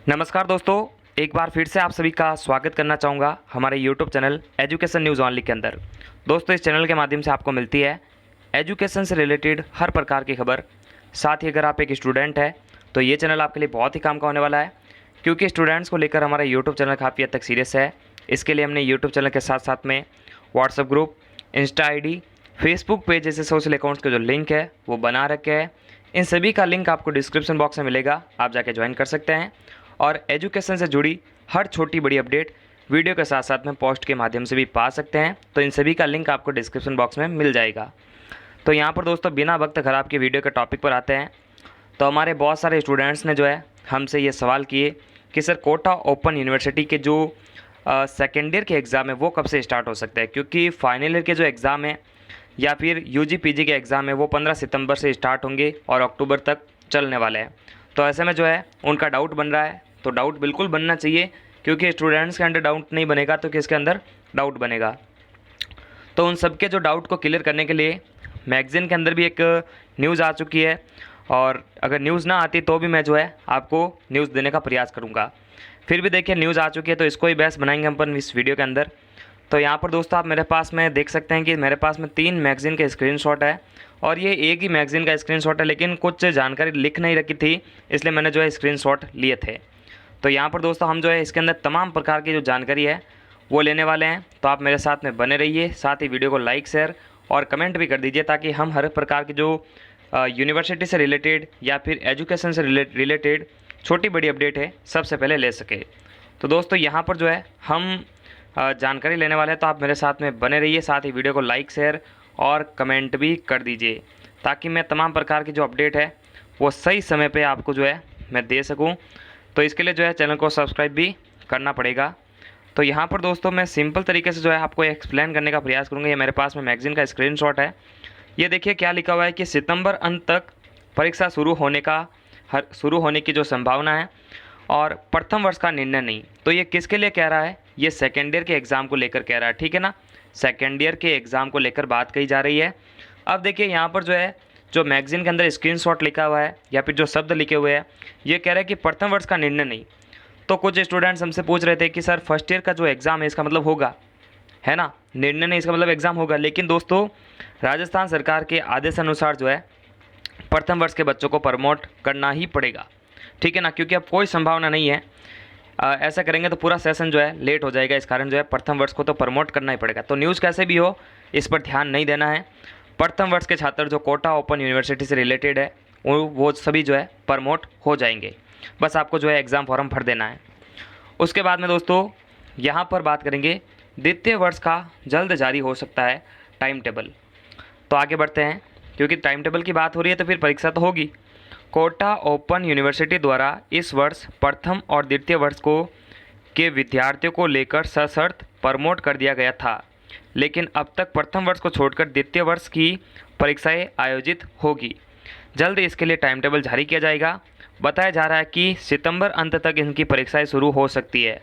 नमस्कार दोस्तों, एक बार फिर से आप सभी का स्वागत करना चाहूँगा हमारे YouTube channel education news only के अंदर। दोस्तों, इस चैनल के माध्यम से आपको मिलती है एजुकेशन से रिलेटेड हर प्रकार की खबर। साथ ही अगर आप एक स्टूडेंट हैं तो ये चैनल आपके लिए बहुत ही काम का होने वाला है, क्योंकि स्टूडेंट्स को लेकर हमारा यूट्यूब चैनल काफ़ी हद तक सीरियस है। इसके लिए हमने यूट्यूब चैनल के साथ साथ में WhatsApp group, Insta ID, Facebook page जैसे सोशल अकाउंट्स के जो लिंक है वो बना रखे हैं। इन सभी का लिंक आपको डिस्क्रिप्शन बॉक्स में मिलेगा, आप जाके ज्वाइन कर सकते हैं और एजुकेशन से जुड़ी हर छोटी बड़ी अपडेट वीडियो के साथ साथ में पोस्ट के माध्यम से भी पा सकते हैं। तो इन सभी का लिंक आपको डिस्क्रिप्शन बॉक्स में मिल जाएगा। तो यहाँ पर दोस्तों बिना वक्त ख़राब के वीडियो के टॉपिक पर आते हैं। तो हमारे बहुत सारे स्टूडेंट्स ने जो है हमसे ये सवाल किए कि सर कोटा ओपन यूनिवर्सिटी के जो सेकेंड ईयर के एग्ज़ाम है वो कब से स्टार्ट हो सकता है, क्योंकि फाइनल ईयर के जो एग्ज़ाम है या फिर यूजी पीजी के एग्ज़ाम है वो 15 सितंबर से स्टार्ट होंगे और अक्टूबर तक चलने वाले हैं। तो ऐसे में जो है उनका डाउट बन रहा है। तो डाउट बिल्कुल बनना चाहिए, क्योंकि स्टूडेंट्स के अंदर डाउट नहीं बनेगा तो किसके अंदर डाउट बनेगा। तो उन सब के जो डाउट को क्लियर करने के लिए मैगज़ीन के अंदर भी एक न्यूज़ आ चुकी है, और अगर न्यूज़ ना आती तो भी मैं जो है आपको न्यूज़ देने का प्रयास करूँगा। फिर भी देखिए न्यूज़ आ चुकी है तो इसको ही बहस बनाएंगे हम अपन इस वीडियो के अंदर। तो यहाँ पर दोस्तों आप मेरे पास में देख सकते हैं कि मेरे पास में 3 मैगज़ीन के स्क्रीनशॉट है, और ये एक ही मैगज़ीन का स्क्रीनशॉट है, लेकिन कुछ जानकारी लिख नहीं रखी थी इसलिए मैंने जो है स्क्रीनशॉट लिए थे। तो यहाँ पर दोस्तों हम जो है इसके अंदर तमाम प्रकार की जो जानकारी है वो लेने वाले हैं। तो आप मेरे साथ में बने रहिए, साथ ही वीडियो को लाइक शेयर और कमेंट भी कर दीजिए, ताकि हम हर प्रकार की जो यूनिवर्सिटी से रिलेटेड या फिर एजुकेशन से रिलेटेड छोटी बड़ी अपडेट है सबसे पहले ले सके। तो दोस्तों यहाँ पर जो है हम जानकारी लेने वाले हैं, तो आप मेरे साथ में बने रहिए, साथ ही वीडियो को लाइक शेयर और कमेंट भी कर दीजिए, ताकि मैं तमाम प्रकार की जो अपडेट है वो सही समय पे आपको जो है मैं दे सकूं। तो इसके लिए जो है चैनल को सब्सक्राइब भी करना पड़ेगा। तो यहाँ पर दोस्तों मैं सिंपल तरीके से जो है आपको एक्सप्लेन करने का प्रयास करूँगा। ये मेरे पास में मैगज़ीन का स्क्रीनशॉट है। ये देखिए क्या लिखा हुआ है कि सितंबर अंत तक परीक्षा शुरू होने की जो संभावना है, और प्रथम वर्ष का निर्णय नहीं। तो ये किसके लिए कह रहा है? ये सेकेंड ईयर के एग्ज़ाम को लेकर कह रहा है, ठीक है ना। सेकेंड ईयर के एग्ज़ाम को लेकर बात कही जा रही है। अब देखिए यहाँ पर जो है जो मैगज़ीन के अंदर स्क्रीनशॉट लिखा हुआ है या फिर जो शब्द लिखे हुए हैं, ये कह रहा है कि प्रथम वर्ष का निर्णय नहीं। तो कुछ स्टूडेंट्स हमसे पूछ रहे थे कि सर फर्स्ट ईयर का जो एग्ज़ाम है इसका मतलब होगा, है ना, निर्णय नहीं इसका मतलब एग्ज़ाम होगा। लेकिन दोस्तों राजस्थान सरकार के आदेश अनुसार जो है प्रथम वर्ष के बच्चों को प्रमोट करना ही पड़ेगा, ठीक है ना, क्योंकि अब कोई संभावना नहीं है ऐसा करेंगे तो पूरा सेशन जो है लेट हो जाएगा। इस कारण जो है प्रथम वर्ष को तो प्रमोट करना ही पड़ेगा। तो न्यूज़ कैसे भी हो इस पर ध्यान नहीं देना है। प्रथम वर्ष के छात्र जो कोटा ओपन यूनिवर्सिटी से रिलेटेड है वो सभी जो है प्रमोट हो जाएंगे। बस आपको जो है एग्ज़ाम फॉर्म भर देना है। उसके बाद में दोस्तों यहाँ पर बात करेंगे द्वितीय वर्ष का जल्द जारी हो सकता है टाइम टेबल। तो आगे बढ़ते हैं, क्योंकि टाइम टेबल की बात हो रही है तो फिर परीक्षा तो होगी। कोटा ओपन यूनिवर्सिटी द्वारा इस वर्ष प्रथम और द्वितीय वर्ष के विद्यार्थियों को लेकर सशर्त प्रमोट कर दिया गया था, लेकिन अब तक प्रथम वर्ष को छोड़कर द्वितीय वर्ष की परीक्षाएं आयोजित होगी। जल्द इसके लिए टाइम टेबल जारी किया जाएगा। बताया जा रहा है कि सितंबर अंत तक इनकी परीक्षाएं शुरू हो सकती है।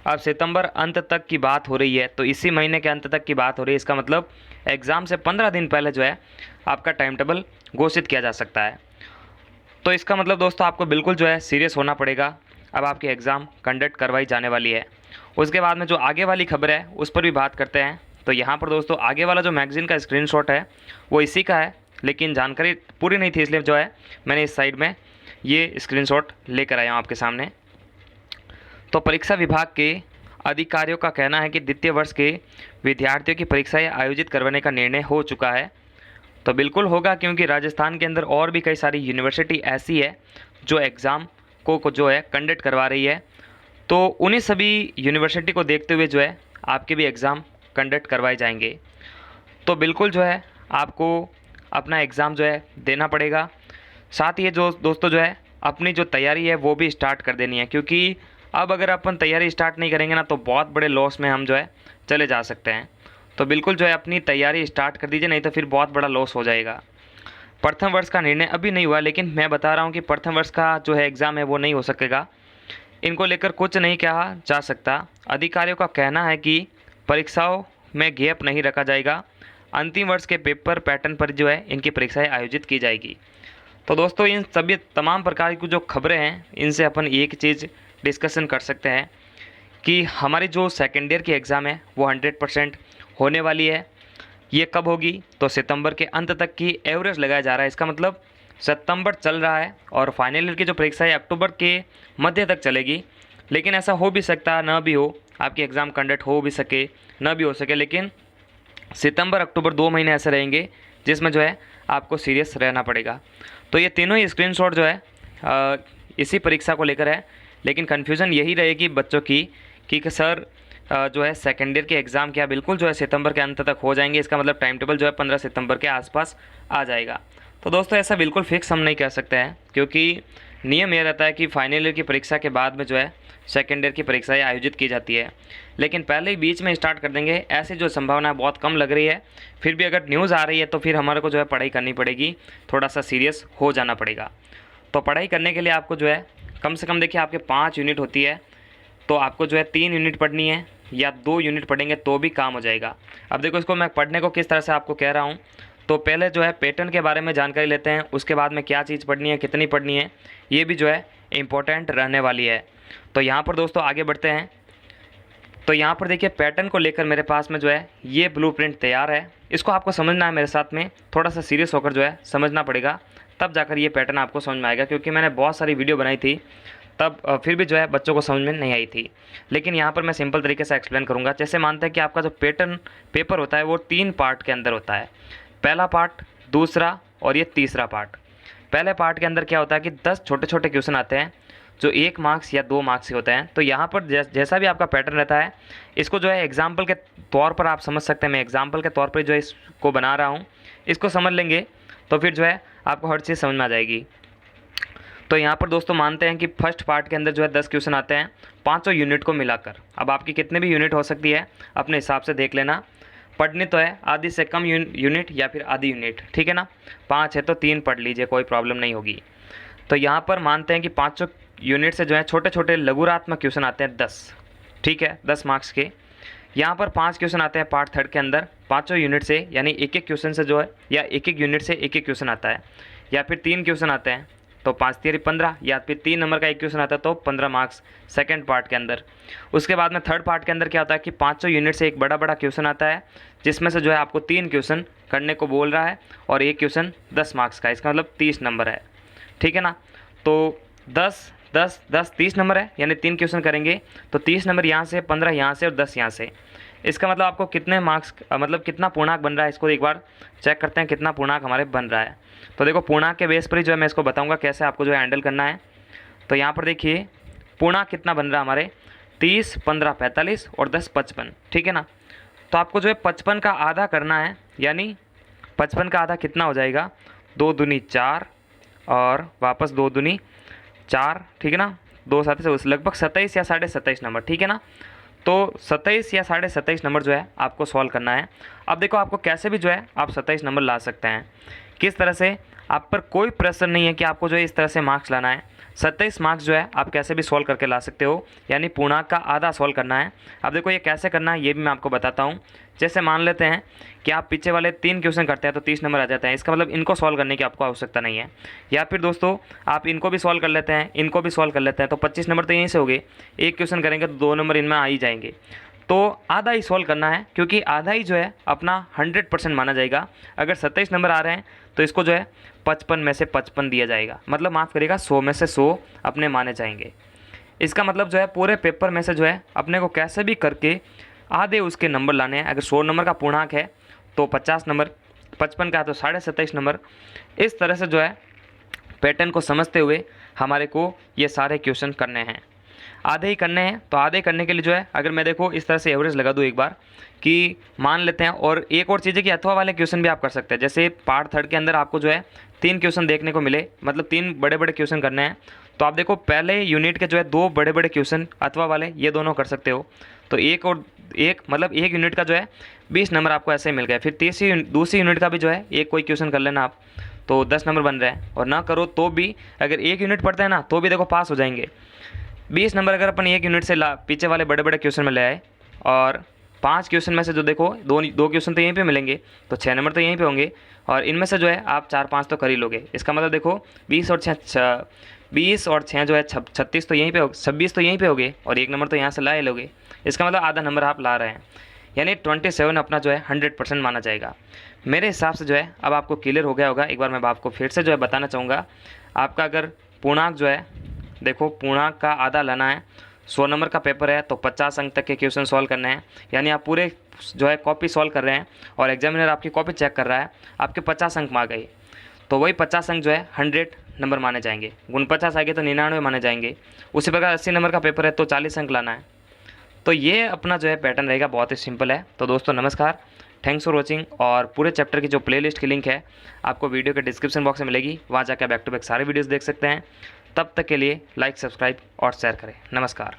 अब सितंबर अंत तक की बात हो रही है, तो इसी महीने के अंत तक की बात हो रही है। इसका मतलब एग्ज़ाम से 15 दिन पहले जो है आपका टाइम टेबल घोषित किया जा सकता है। तो इसका मतलब दोस्तों आपको बिल्कुल जो है सीरियस होना पड़ेगा। अब आपकी एग्ज़ाम कंडक्ट करवाई जाने वाली है। उसके बाद में जो आगे वाली खबर है उस पर भी बात करते हैं। तो यहाँ पर दोस्तों आगे वाला जो मैगज़ीन का स्क्रीनशॉट है वो इसी का है, लेकिन जानकारी पूरी नहीं थी इसलिए जो है मैंने इस साइड में ये स्क्रीनशॉट लेकर आया हूँ आपके सामने। तो परीक्षा विभाग के अधिकारियों का कहना है कि द्वितीय वर्ष के विद्यार्थियों की परीक्षाएँ आयोजित करवाने का निर्णय हो चुका है। तो बिल्कुल होगा, क्योंकि राजस्थान के अंदर और भी कई सारी यूनिवर्सिटी ऐसी है जो एग्ज़ाम को जो है कंडक्ट करवा रही है। तो उन्हीं सभी यूनिवर्सिटी को देखते हुए जो है आपके भी एग्ज़ाम कंडक्ट करवाए जाएंगे। तो बिल्कुल जो है आपको अपना एग्ज़ाम जो है देना पड़ेगा। साथ ही ये जो दोस्तों जो है अपनी जो तैयारी है वो भी स्टार्ट कर देनी है, क्योंकि अब अगर अपन तैयारी स्टार्ट नहीं करेंगे ना तो बहुत बड़े लॉस में हम जो है चले जा सकते हैं। तो बिल्कुल जो है अपनी तैयारी स्टार्ट कर दीजिए, नहीं तो फिर बहुत बड़ा लॉस हो जाएगा। प्रथम वर्ष का निर्णय अभी नहीं हुआ, लेकिन मैं बता रहा हूँ कि प्रथम वर्ष का जो है एग्ज़ाम है वो नहीं हो सकेगा। इनको लेकर कुछ नहीं कहा जा सकता। अधिकारियों का कहना है कि परीक्षाओं में गैप नहीं रखा जाएगा। अंतिम वर्ष के पेपर पैटर्न पर जो है इनकी परीक्षाएं आयोजित की जाएगी। तो दोस्तों इन सभी तमाम प्रकार की जो खबरें हैं इनसे अपन एक चीज़ डिस्कशन कर सकते हैं कि हमारी जो सेकेंड ईयर की एग्ज़ाम है वो 100% होने वाली है। ये कब होगी? तो सितंबर के अंत तक की एवरेज लगाया जा रहा है। इसका मतलब सितंबर चल रहा है और फाइनल ईयर की जो परीक्षा है अक्टूबर के मध्य तक चलेगी। लेकिन ऐसा हो भी सकता ना भी हो, आपकी एग्ज़ाम कंडक्ट हो भी सके ना भी हो सके, लेकिन सितंबर अक्टूबर 2 महीने ऐसे रहेंगे जिसमें जो है आपको सीरियस रहना पड़ेगा। तो ये तीनों ही स्क्रीनशॉट जो है इसी परीक्षा को लेकर है। लेकिन कन्फ्यूज़न यही रहेगी बच्चों की कि सर जो है सेकेंड ईयर के एग्ज़ाम क्या बिल्कुल जो है सितंबर के अंत तक हो जाएंगे? इसका मतलब टाइम टेबल जो है 15 सितंबर के आसपास आ जाएगा। तो दोस्तों ऐसा बिल्कुल फिक्स हम नहीं कह सकते हैं, क्योंकि नियम यह रहता है कि फाइनल ईयर की परीक्षा के बाद में जो है सेकेंड ईयर की परीक्षाएँ आयोजित की जाती है। लेकिन पहले ही बीच में स्टार्ट कर देंगे ऐसी जो संभावना बहुत कम लग रही है। फिर भी अगर न्यूज़ आ रही है तो फिर हमारे को जो है पढ़ाई करनी पड़ेगी, थोड़ा सा सीरियस हो जाना पड़ेगा। तो पढ़ाई करने के लिए आपको जो है कम से कम देखिए आपके 5 यूनिट होती है, तो आपको जो है 3 यूनिट पढ़नी है या 2 यूनिट पढ़ेंगे तो भी काम हो जाएगा। अब देखो इसको मैं पढ़ने को किस तरह से आपको कह रहा हूँ। तो पहले जो है पैटर्न के बारे में जानकारी लेते हैं, उसके बाद में क्या चीज़ पढ़नी है, कितनी पढ़नी है, ये भी जो है इम्पोर्टेंट रहने वाली है। तो यहाँ पर दोस्तों आगे बढ़ते हैं। तो यहाँ पर देखिए पैटर्न को लेकर मेरे पास में जो है ये ब्लूप्रिंट तैयार है। इसको आपको समझना है, मेरे साथ में थोड़ा सा सीरियस होकर जो है समझना पड़ेगा, तब जाकर ये पैटर्न आपको समझ में आएगा। क्योंकि मैंने बहुत सारी वीडियो बनाई थी तब फिर भी जो है बच्चों को समझ में नहीं आई थी। लेकिन यहाँ पर मैं सिंपल तरीके से एक्सप्लेन करूँगा। जैसे मानते हैं कि आपका जो पैटर्न पेपर होता है वो 3 पार्ट के अंदर होता है। पहला पार्ट, दूसरा और ये तीसरा पार्ट। पहले पार्ट के अंदर क्या होता है कि 10 छोटे छोटे क्वेश्चन आते हैं जो 1 मार्क्स या 2 मार्क्स के होते हैं। तो यहाँ पर जैसा भी आपका पैटर्न रहता है, इसको जो है एग्जाम्पल के तौर पर आप समझ सकते हैं। मैं एग्जाम्पल के तौर पर जो है इसको बना रहा हूँ, इसको समझ लेंगे तो फिर जो है आपको हर चीज़ समझ में आ जाएगी। तो यहाँ पर दोस्तों मानते हैं कि फर्स्ट पार्ट के अंदर जो है 10 क्वेश्चन आते हैं 500 यूनिट को मिलाकर। अब आपकी कितने भी यूनिट हो सकती है अपने हिसाब से देख लेना। पढ़नी तो है आधी से कम यूनिट या फिर आधी यूनिट, ठीक है ना। 5 है तो 3 पढ़ लीजिए, कोई प्रॉब्लम नहीं होगी। तो यहाँ पर मानते हैं कि 500 यूनिट से जो है छोटे छोटे लघुरात्मक क्वेश्चन आते हैं 10, ठीक है, 10 मार्क्स के। यहाँ पर 5 क्वेश्चन आते हैं पार्ट थर्ड के अंदर 500 यूनिट से, यानी एक एक क्वेश्चन से जो है या एक एक यूनिट से एक एक क्वेश्चन आता है। या फिर 3 क्वेश्चन आते हैं तो 5 तिहरी 15, या फिर 3 नंबर का एक क्वेश्चन आता है तो 15 मार्क्स सेकंड पार्ट के अंदर। उसके बाद में थर्ड पार्ट के अंदर क्या होता है कि 500 यूनिट से एक बड़ा बड़ा क्वेश्चन आता है, जिसमें से जो है आपको 3 क्वेश्चन करने को बोल रहा है और एक क्वेश्चन 10 मार्क्स का। इसका मतलब 30 नंबर है, ठीक है ना। तो 10 10 10 30 नंबर है, यानी 3 क्वेश्चन करेंगे तो 30 नंबर यहाँ से, 15 यहाँ से और 10 यहाँ से। इसका मतलब आपको कितने मार्क्स मतलब कितना पूर्णांक बन रहा है, इसको एक बार चेक करते हैं कितना पूर्णांक हमारे बन रहा है। तो देखो पूर्णांक के बेस पर ही जो है मैं इसको बताऊंगा कैसे आपको जो है हैंडल करना है। तो यहाँ पर देखिए पूर्णांक कितना बन रहा है हमारे, 30, 15, 45 और 10, 55, ठीक है ना। तो आपको जो है 55 का आधा करना है, यानी 55 का आधा कितना हो जाएगा, 2 दूनी 4 और वापस 2 दूनी 4, ठीक है ना। 2 साथ से लगभग 27 या 27.5 नंबर, ठीक है ना। तो 27 या 27.5 नंबर जो है आपको सॉल्व करना है। अब देखो आपको कैसे भी जो है आप 27 नंबर ला सकते हैं। किस तरह से, आप पर कोई प्रेशर नहीं है कि आपको जो है इस तरह से मार्क्स लाना है। 27 मार्क्स जो है आप कैसे भी सॉल्व करके ला सकते हो, यानी पूर्णांक का आधा सॉल्व करना है। अब देखो ये कैसे करना है ये भी मैं आपको बताता हूँ। जैसे मान लेते हैं कि आप पीछे वाले 3 क्वेश्चन करते हैं तो 30 नंबर आ जाते हैं। इसका मतलब इनको सॉल्व करने की आपको आवश्यकता नहीं है। या फिर दोस्तों आप इनको भी सॉल्व कर लेते हैं, इनको भी सॉल्व कर लेते हैं, तो 25 नंबर तो यहीं से हो गए। एक क्वेश्चन करेंगे तो 2 नंबर इनमें आ ही जाएंगे। तो आधा ही सॉल्व करना है, क्योंकि आधा ही जो है अपना 100% माना जाएगा। अगर 27 नंबर आ रहे हैं तो इसको जो है 55 में से 55 दिया जाएगा, मतलब माफ़ करिएगा 100 में से 100 अपने माने जाएंगे। इसका मतलब जो है पूरे पेपर में से जो है अपने को कैसे भी करके आधे उसके नंबर लाने हैं। अगर 100 नंबर का पूर्णांक है तो 50 नंबर, 55 का है तो 27.5 नंबर। इस तरह से जो है पैटर्न को समझते हुए हमारे को ये सारे क्वेश्चन करने हैं। आधे ही करने हैं, तो आधे करने के लिए जो है अगर मैं देखो इस तरह से एवरेज लगा दूँ एक बार कि मान लेते हैं। और एक और चीज़ है कि अथवा वाले क्वेश्चन भी आप कर सकते हैं। जैसे पार्ट थर्ड के अंदर आपको जो है 3 क्वेश्चन देखने को मिले, मतलब 3 बड़े बड़े क्वेश्चन करने हैं। तो आप देखो पहले यूनिट के जो है 2 बड़े बड़े क्वेश्चन अथवा वाले ये दोनों कर सकते हो। तो एक और एक मतलब एक यूनिट का जो है 20 नंबर आपको ऐसे ही मिल गए। फिर दूसरी यूनिट का भी जो है एक कोई क्वेश्चन कर लेना आप, तो 10 नंबर बन रहे हैं। और ना करो तो भी अगर एक यूनिट पढ़ते हैं ना तो भी देखो पास हो जाएंगे। 20 नंबर अगर अपन एक यूनिट से पीछे वाले बड़े बड़े क्वेश्चन में ले आए और 5 क्वेश्चन में से जो देखो दो क्वेश्चन तो यहीं पे मिलेंगे, तो 6 नंबर तो यहीं पे होंगे। और इनमें से जो है आप 4-5 तो कर ही लोगे। इसका मतलब देखो 20 और 20 और 6 जो है 36 तो यहीं पे हो, 26 तो यहीं पे हो गए और 1 नंबर तो यहाँ से ला लोगे। इसका मतलब आधा नंबर आप ला रहे हैं, यानी 27 अपना जो है 100% माना जाएगा। मेरे हिसाब से जो है अब आपको क्लियर हो गया होगा। एक बार मैं आपको फिर से जो है बताना चाहूँगा। आपका अगर पूर्णांक जो है, देखो पूर्णांक का आधा लाना है, 100 नंबर का पेपर है तो 50 अंक तक के क्वेश्चन सॉल्व करने हैं, यानी आप पूरे जो है कॉपी सॉल्व कर रहे हैं और एग्जामिनर आपकी कॉपी चेक कर रहा है, आपके 50 अंक में आ गए तो वही 50 अंक जो है 100 नंबर माने जाएंगे। 49 आ गए तो 99 माने जाएंगे। उसी प्रकार 80 नंबर का पेपर है तो 40 अंक लाना है। तो ये अपना जो है पैटर्न रहेगा, बहुत ही सिंपल है। तो दोस्तों नमस्कार, थैंक्स फॉर वॉचिंग। और पूरे चैप्टर की जो प्लेलिस्ट की लिंक है आपको वीडियो के डिस्क्रिप्शन बॉक्स में मिलेगी, वहाँ जाकर बैक टू बैक सारे वीडियोस देख सकते हैं। तब तक के लिए लाइक, सब्सक्राइब और शेयर करें। नमस्कार।